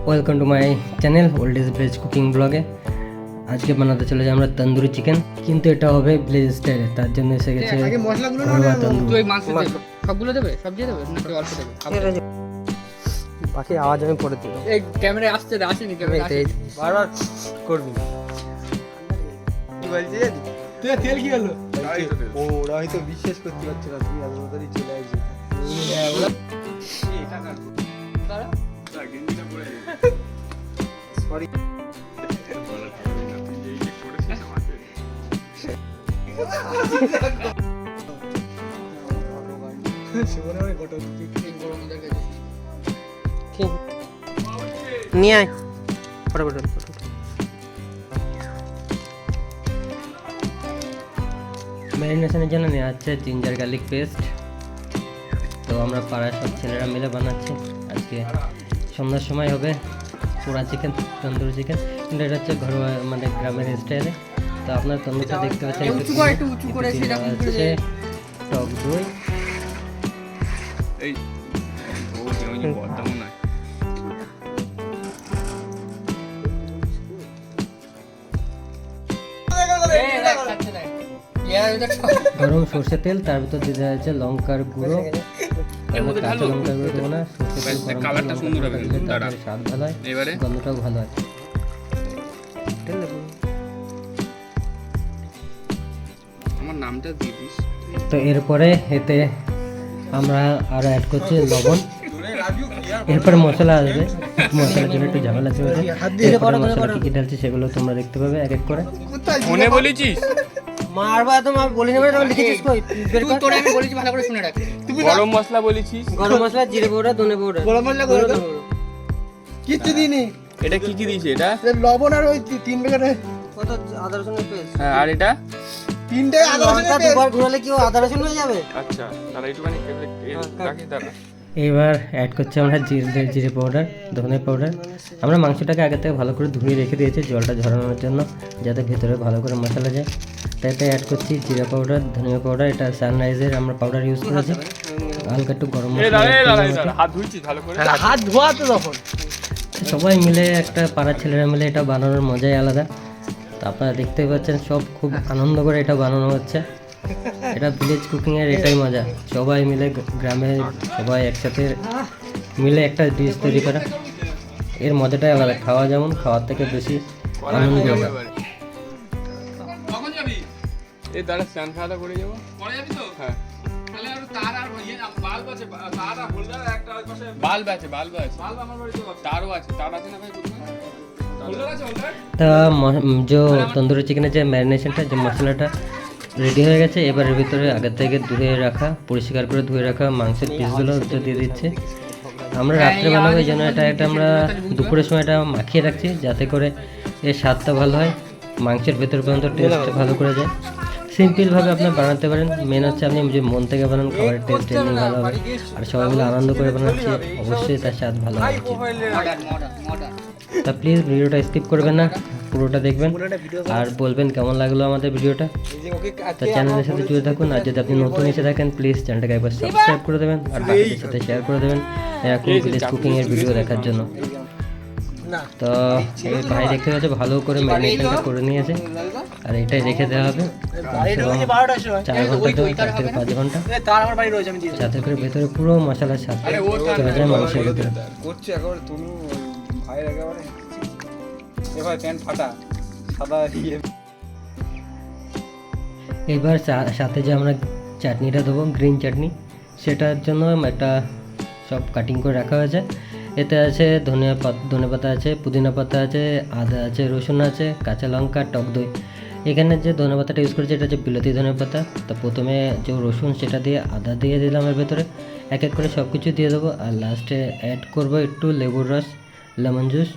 Welcome to my channel old is village cooking ব্লগে। আজকে বানাতে চলে যাই আমরা তন্দুরি চিকেন, কিন্তু এটা হবে ভিলেজ স্টাইলে। তার জন্য এসে গেছে ঘরোয়া তন্দুরি। সবগুলো দেবে, সবজি দেবে নাকি অল্প দেবে? বাকি আওয়াজ আমি পরে দেবো। এই ক্যামেরায় আসছে না, আসেনি ক্যামেরা বারবার করবি। কি বলছিস? তুই তেল কি হলো? ও ওরা হয়তো বিশ্বাস করতে পারছে না, তুই এত তাড়াতাড়ি চলে আসছিস। সরি। নিয়ে আয় ফটোফট। ম্যারিনেশনের জন্য নেওয়া হচ্ছে জিঞ্জার গার্লিক পেস্ট। তো আমরা পাড়ার সব ছেলেরা মিলে বানাচ্ছি। আজকে সন্ধ্যার সময় হবে পোড়া চিকেন, তন্দুরি চিকেন, কিন্তু এটা হচ্ছে ঘরোয়া মানে গ্রামের স্টাইলে। তো আপনার তন্দুরিটা দেখতে পাচ্ছেন একটু উঁচু করে সেটা হচ্ছে টক দই, এই ও যে বর্তমান না গরম সর্ষে তেল, তার ভিতর দিতে হচ্ছে লঙ্কার গুঁড়ো, কাঁচা লঙ্কার গুঁড়ো দেবো না। সর্ষে তেল কালারটা সুন্দর হবে, তাহলে স্বাদ ভালো হয়, এবারে গন্ধটাও ভালো হয়। আমার নামটা দিয়ে দিস। তো এরপরে এতে আমরা আরো অ্যাড করছি লবণ। এরপরে মশলা আসবে, মশলার জন্য একটু ঝামেলা চলছে। এরপরে মশলা কি কি ঢালছি সেগুলো তোমরা দেখতে পাবে এক এক করে। মনে বলেছিস? মারবা তো মা বলি নেবে, তোমরা লিখেছিস কই? তোর আমি বলেছি ভালো করে শুনে রাখ। গরম মশলা বলেছিস? গরম মশলা, জিরে পাউডার, ধনে পাউডার। গরম মশলা করে দাও। কিচ্ছু দিইনি, এটা কি কি দিয়েছে? এটা লবণ আর ওই 3 প্যাকেট। কত আদা রসুনের পেস্ট? হ্যাঁ, আর এটা 3টে আদা রসুনের পেস্ট। দুবার ঘোরালে কি আদা রসুন হয়ে যাবে? আচ্ছা, তাহলে একটুখানি রাখি দাঁড়া। এবার অ্যাড করছি আমরা জিরে পাউডার, ধনে পাউডার। আমরা মাংসটাকে আগে থেকে ভালো করে ধুয়ে রেখে দিয়েছি জলটা ঝরানোর জন্য, যাতে ভেতরে ভালো করে মশলা যায়। তাই অ্যাড করছি জিরা পাউডার, ধনিয়া পাউডার। এটা সানরাইজের আমরা পাউডার ইউজ করেছি। হালকা একটু গরম মশলা। হাত ধুইছিস ভালো করে? হাত ধোয়া তো তখন। সবাই মিলে একটা পাড়ার ছেলেরা মিলে এটা বানানোর মজাই আলাদা। তো আপনারা দেখতেই পাচ্ছেন সব খুব আনন্দ করে এটা বানানো হচ্ছে। এটা ভিলেজ কুকিংয়ের এটাই মজা, সবাই মিলে গ্রামের সবাই একসাথে মিলে একটা ডিশ তৈরি করা। এর মজাটাই আলাদা, খাওয়া যেমন খাওয়ার থেকে বেশি আনন্দ লাগে। কখন যাবি? এই দাঁড়া, স্নান খাওয়া করে যাবো। পরে যাবি তো? হ্যাঁ। তাহলে আর তার আর ইয়ে না, বাল্ব আছে, তার আর হোল্ডার একটা ওই পাশে। বাল্ব আছে। বাল্ব আমার বাড়িতে আছে। তারও আছে। তার আছে না ভাই? হোল্ডার আছে, হোল্ডার। তা যে তন্দুরি চিকেনের যে ম্যারিনেশনটা, যে মশলাটা রেডি হয়ে গেছে। এবার এর ভিতরে আগে থেকে ধুয়ে রাখা, পরিষ্কার করে ধুয়ে রাখা মাংসের পিসগুলো ভিতরে দিয়ে দিচ্ছে। আমরা রাত্রে বানাবো, এই জন্য এটা আমরা দুপুরের সময় এটা মাখিয়ে রাখছি, যাতে করে এর স্বাদটা ভালো হয়, মাংসের ভেতর পর্যন্ত টেস্ট ভালো করে যায়। সিম্পলভাবে আপনি বানাতে পারেন। মেন হচ্ছে আপনি যে মন থেকে বানান, খাবারের টেস্ট এমনি ভালো হবে। আর সবাই মিলে আনন্দ করে বানাচ্ছি, অবশ্যই তার স্বাদ ভালো হবে। তা প্লিজ ভিডিওটা স্কিপ করবেন না, পুরোটা দেখবেন আর বলবেন কেমন লাগলো আমাদের ভিডিওটা। তো চ্যানেলের সাথে জুড়ে থাকুন। আর যদি আপনি নতুন এসে থাকেন, প্লিজ চ্যানেলটাকে একবার সাবস্ক্রাইব করে দেবেন আর বাকিদের সাথে শেয়ার করে দেবেন এরকম ভিলেজ কুকিংয়ের ভিডিও দেখার জন্য। তো এই ভাই দেখতে পাচ্ছে ভালো করে ম্যারিনেশনটা করে নিয়েছে, আর এটাই রেখে দেওয়া হবে 4 ঘন্টা, 4 থেকে 5 ঘন্টা, যাতে করে ভেতরে পুরো মশলার স্বাদ চলে যায় মাংসের ভেতরে। করছে একেবারে তুমি ভাইয়ের একেবারে এ ভাই প্যান্ট ফাটা সাদা ইয়ে। এবার সাথে যে আমরা চাটনিটা দেবো, গ্রিন চাটনি, সেটার জন্য একটা সব কাটিং করে রাখা হয়েছে। এতে আছে ধনে পাতা আছে, পুদিনা পাতা আছে, আদা আছে, রসুন আছে, কাঁচা লঙ্কা, টক দই। এখানে যে ধনে পাতাটা ইউজ করেছি এটা হচ্ছে বিলাতি ধনে পাতা। তো প্রথমে যে রসুন সেটা দিয়ে, আদা দিয়ে দিলাম এর ভেতরে, এক এক করে সব কিছু দিয়ে দেবো। আর লাস্টে অ্যাড করবো একটু লেবুর রস, লেমন জুস।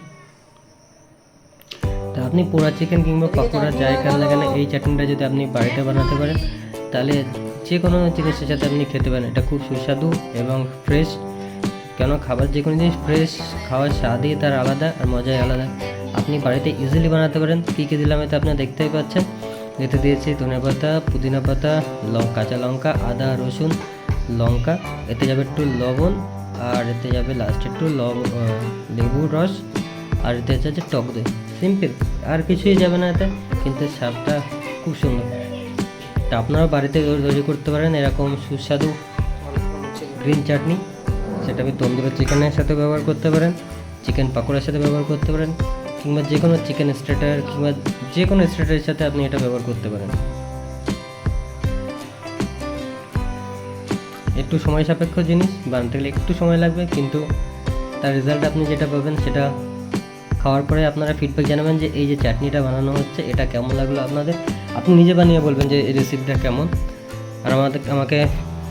তো আপনি পোড়া চিকেন কিংবা পকোড়া যাই খান না কেন, এই চাটনিটা যদি আপনি বাড়িতে বানাতে পারেন, তাহলে যে কোনো জিনিসের সাথে আপনি খেতে পারেন। এটা খুব সুস্বাদু এবং ফ্রেশ, কেন খাবার যে কোনো জিনিস ফ্রেশ খাওয়ার স্বাদই তার আলাদা আর মজাই আলাদা। আপনি বাড়িতে ইজিলি বানাতে পারেন। কী কী দিলাম এতে আপনি দেখতেই পাচ্ছেন। এতে দিয়েছি ধনেপাতা, পুদিনা পাতা, কাঁচা লঙ্কা, আদা, রসুন, লঙ্কা। এতে যাবে একটু লবণ, আর এতে যাবে লাস্টে একটু লেবুর রস। আর এতে হচ্ছে টক দই, সিম্পল, আর কিছুই যাবে না এতে, কিন্তু স্বাদটা খুব সুন্দর। তা আপনারাও বাড়িতে তৈরি করতে পারেন এরকম সুস্বাদু গ্রিন চাটনি। সেটা আপনি তন্দুরি চিকেনের সাথে ব্যবহার করতে পারেন, চিকেন পাকোড়ার সাথে ব্যবহার করতে পারেন, কিংবা যে কোনো চিকেন স্টার্টার কিংবা যে কোনো স্টার্টারের সাথে আপনি এটা ব্যবহার করতে পারেন। একটু সময় সাপেক্ষ জিনিস, বানাতে গেলে একটু সময় লাগবে, কিন্তু তার রেজাল্ট আপনি যেটা পাবেন সেটা খাওয়ার পরে আপনারা ফিডব্যাক জানাবেন যে এই যে চাটনিটা বানানো হচ্ছে এটা কেমন লাগলো আপনাদের। আপনি নিজে বানিয়ে বলবেন যে এই রেসিপিটা কেমন, আর আমাকে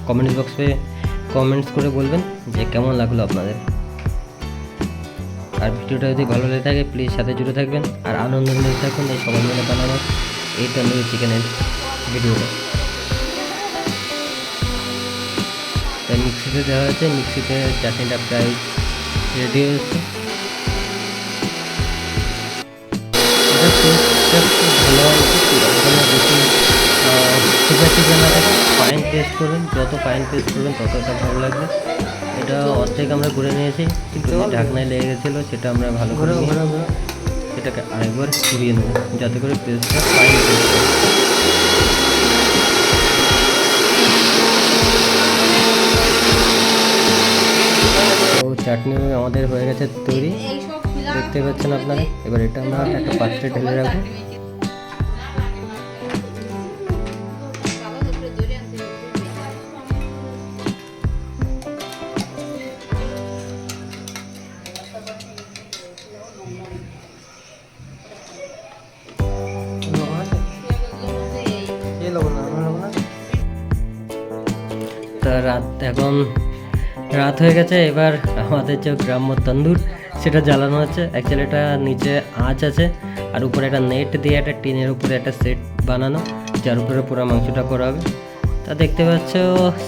কমেন্টস বক্সে কমেন্টস করে বলবেন যে কেমন লাগলো আপনাদের। আর ভিডিওটা যদি ভালো লেগে থাকে প্লিজ সাথে জুড়ে থাকবেন, আর আনন্দ নিয়ে থাকুন এই সবাই মিলে বানানো এই তন্দুরি চিকেনের ভিডিওটা। তাই মিক্সিতে দেওয়া হয়েছে, মিক্সিতে চাটনিটা প্রায় রেডি হয়েছে। এটা টেস্টটা খুব ভালো হয়েছে, বেশি সুগার টিগার না থাকে, ফাইন পেস্ট করবেন, যত ফাইন পেস্ট করবেন তত এটা ভালো লাগবে। এটা অর্ধেক আমরা ঘুরে নিয়েছি, কিন্তু যে ঢাকনায় লেগে গেছিলো সেটা আমরা ভালো করে নিয়ে সেটাকে আরেকবার ঘুরিয়ে নেব যাতে করে পেস্টটা ফাইন পেস্ট হয়। তো চাটনি আমাদের হয়ে গেছে তৈরি, দেখতে পাচ্ছেন আপনারা। এবার এটা আমরা একটা পাত্রে ঢেলে রাখবো। তা এখন রাত হয়ে গেছে, এবার আমাদের যে গ্রাম্য তন্দুর সেটা জ্বালানো হচ্ছে। অ্যাকচুয়ালি এটা নিচে আঁচ আছে, আর উপরে একটা নেট দিয়ে একটা টিনের উপরে একটা সেট বানানো, যার উপরে পুরো মাংসটা করা হবে। তা দেখতে পাচ্ছ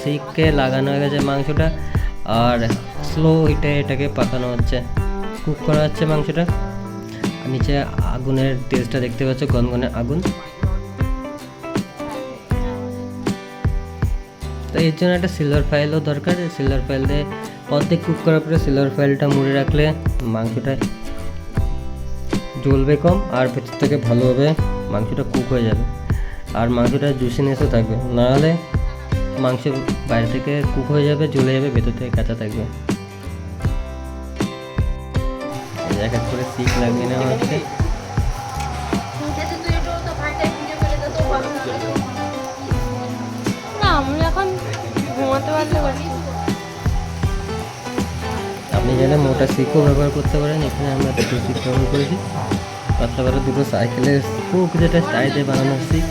শিখকে লাগানো হয়ে গেছে মাংসটা, আর স্লো হিটে এটাকে পাকানো হচ্ছে, কুক করা হচ্ছে মাংসটা। আর নিচে আগুনের তেজটা দেখতে পাচ্ছ, গনগনে আগুন। তো এর জন্য একটা সিলভার ফাইলও দরকার। সিলভার ফাইল দিয়ে অর্ধেক কুক করার পরে সিলভার ফাইলটা মুড়ে রাখলে মাংসটা জ্বলবে কম, আর ভেতর থেকে ভালোভাবে মাংসটা কুক হয়ে যাবে, আর মাংসটা জুসিনেসও থাকবে। নাহলে মাংস বাইরে থেকে কুক হয়ে যাবে, জ্বলে যাবে, ভেতর থেকে কাঁচা থাকবে। এক এক করে শিক লাগিয়ে নেওয়া হচ্ছে। আপনি চাইলে মোটা শিকও ব্যবহার করতে পারেন। এখানে আমরা দুটো শিক ব্যবহার করেছি, পাতলা করে দুটো সাইকেলের হুক, যেটা চাইতে বানানো শিক,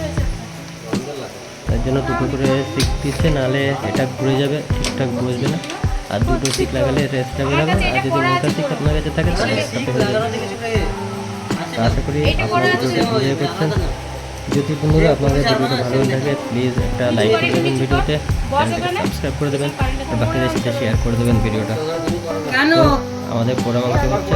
তার জন্য দুটো করে শিক দিচ্ছে, নাহলে এটা ঘুরে যাবে, ঠিকঠাক বসবে না। আর দুটো শিক লাগালে রেস্টেবল হবে। আর যদি মোটা শিক আপনার কাছে থাকে তাহলে একসাথে হয়ে যাবে। আশা করি আপনারা ভিডিওটা এনজয় করছেন। যদি বন্ধুরা আপনাদের ভিডিওটা ভালো লাগে প্লিজ একটা লাইক করে দেবেন, ভিডিওতে চ্যানেলটাকে সাবস্ক্রাইব করে দেবেন, আর বাকিদের সাথে শেয়ার করে দেবেন ভিডিওটা। আমাদের পোড়া মাংস হচ্ছে।